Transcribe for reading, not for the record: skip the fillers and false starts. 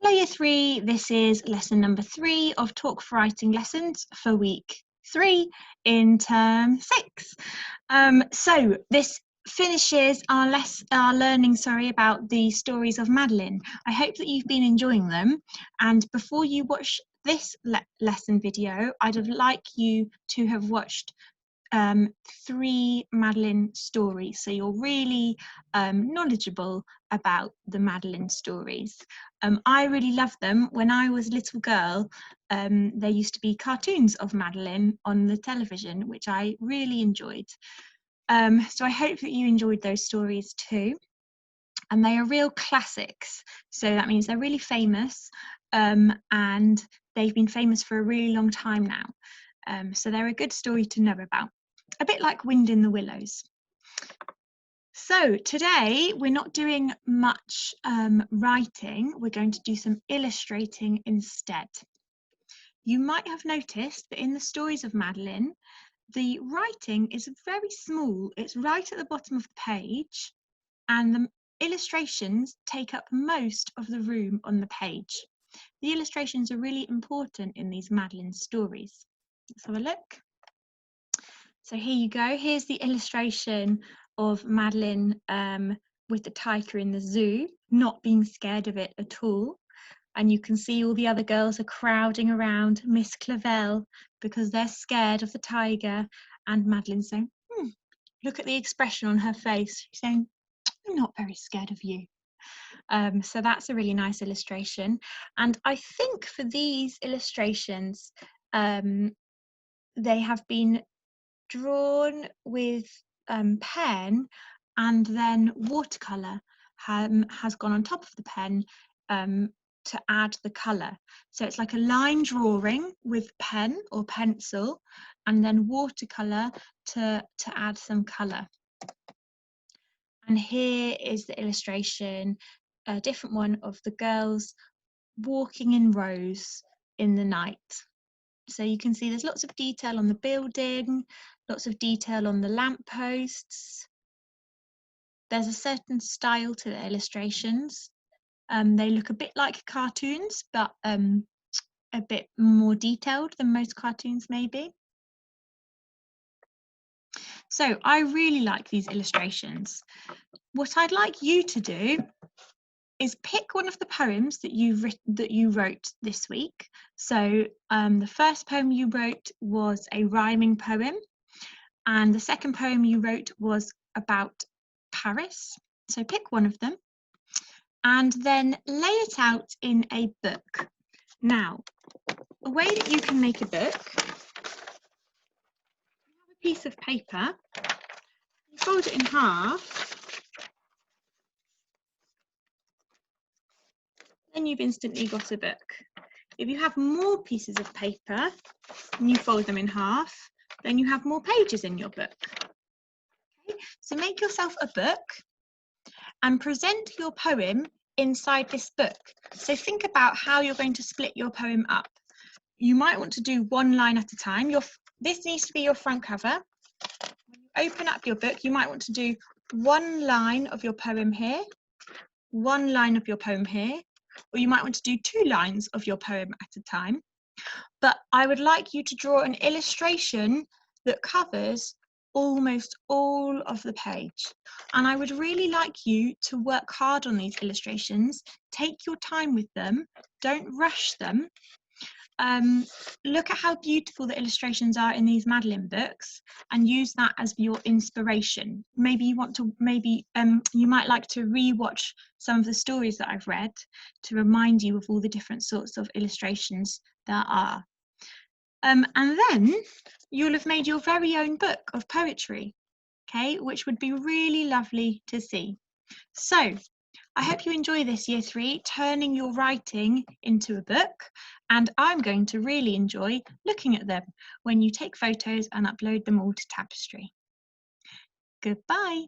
Hello Year 3, this is lesson number 3 of Talk for Writing lessons for week 3 in term 6. So this finishes our learning about the stories of Madeline. I hope that you've been enjoying them, and before you watch this lesson video, I'd like you to have watched 3 Madeline stories, so you're really knowledgeable about the Madeline stories. I really loved them. When I was a little girl, there used to be cartoons of Madeline on the television, which I really enjoyed. So I hope that you enjoyed those stories too. And they are real classics, so that means they're really famous, and they've been famous for a really long time now. So they're a good story to know about, a bit like Wind in the Willows. So today we're not doing much writing, we're going to do some illustrating instead. You might have noticed that in the stories of Madeline, the writing is very small. It's right at the bottom of the page, and the illustrations take up most of the room on the page. The illustrations are really important in these Madeline stories. Let's have a look. So here you go. Here's the illustration of Madeline with the tiger in the zoo, not being scared of it at all. And you can see all the other girls are crowding around Miss Clavel because they're scared of the tiger. And Madeline's saying, look at the expression on her face. She's saying, I'm not very scared of you. So that's a really nice illustration. And I think for these illustrations, they have been drawn with pen, and then watercolour has gone on top of the pen to add the colour. So it's like a line drawing with pen or pencil, and then watercolour to add some colour. And here is the illustration, a different one of the girls walking in rows in the night. So you can see there's lots of detail on the building, lots of detail on the lampposts. There's a certain style to the illustrations. They look a bit like cartoons, but a bit more detailed than most cartoons maybe. So I really like these illustrations. What I'd like you to do is pick one of the poems that you wrote this week. So the first poem you wrote was a rhyming poem, and the second poem you wrote was about Paris. So pick one of them and then lay it out in a book. Now, a way that you can make a book, you have a piece of paper, you fold it in half, then you've instantly got a book. If you have more pieces of paper and you fold them in half, then you have more pages in your book. Okay? So make yourself a book and present your poem inside this book. So think about how you're going to split your poem up. You might want to do one line at a time. This needs to be your front cover. When you open up your book, you might want to do one line of your poem here, one line of your poem here, or you might want to do 2 lines of your poem at a time. But I would like you to draw an illustration that covers almost all of the page. And I would really like you to work hard on these illustrations. Take your time with them, don't rush them. Look at how beautiful the illustrations are in these Madeline books and use that as your inspiration. Maybe you might like to re-watch some of the stories that I've read to remind you of all the different sorts of illustrations there are. And then you'll have made your very own book of poetry, okay, which would be really lovely to see. So I hope you enjoy this Year 3, turning your writing into a book, and I'm going to really enjoy looking at them when you take photos and upload them all to Tapestry. Goodbye.